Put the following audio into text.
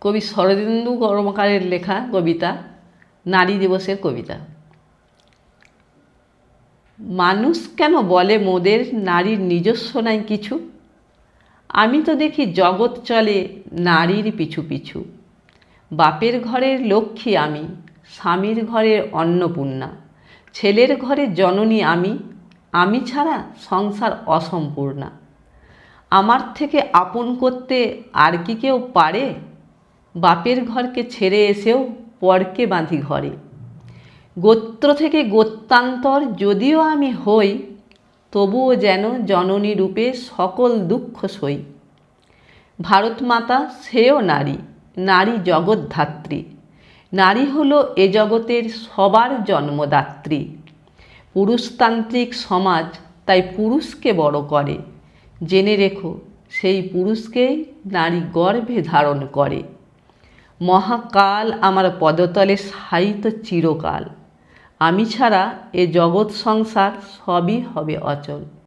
কবি শরদিন্দু কর্মকারের লেখা কবিতা, নারী দিবসের কবিতা। মানুষ কেন বলে মোদের নারীর নিজস্ব নাই কিছু? আমি তো দেখি জগৎ চলে নারীর পিছু পিছু। বাপের ঘরের লক্ষ্মী আমি, স্বামীর ঘরের অন্নপূর্ণা, ছেলের ঘরে জননী আমি, আমি ছাড়া সংসার অসম্পূর্ণা। আমার থেকে আপন করতে আর কি কেউ পারে? বাপের ঘরকে ছেড়ে এসেও পরকে বাঁধি ঘরে। গোত্র থেকে গোত্রান্তর যদিও আমি হই, তবুও যেন জননী রূপে সকল দুঃখ সই। ভারত মাতা সেও নারী, নারী জগৎধাত্রী। নারী হলো এ জগতের সবার জন্মদাত্রী। পুরুষতান্ত্রিক সমাজ তাই পুরুষকে বড় করে। জেনে রেখো সেই পুরুষকেই নারী গর্ভে ধারণ করে। মহাকাল আমার পদতলে শায়িত চিরকাল। আমি ছাড়া এ জগৎ সংসার সবই হবে অচল।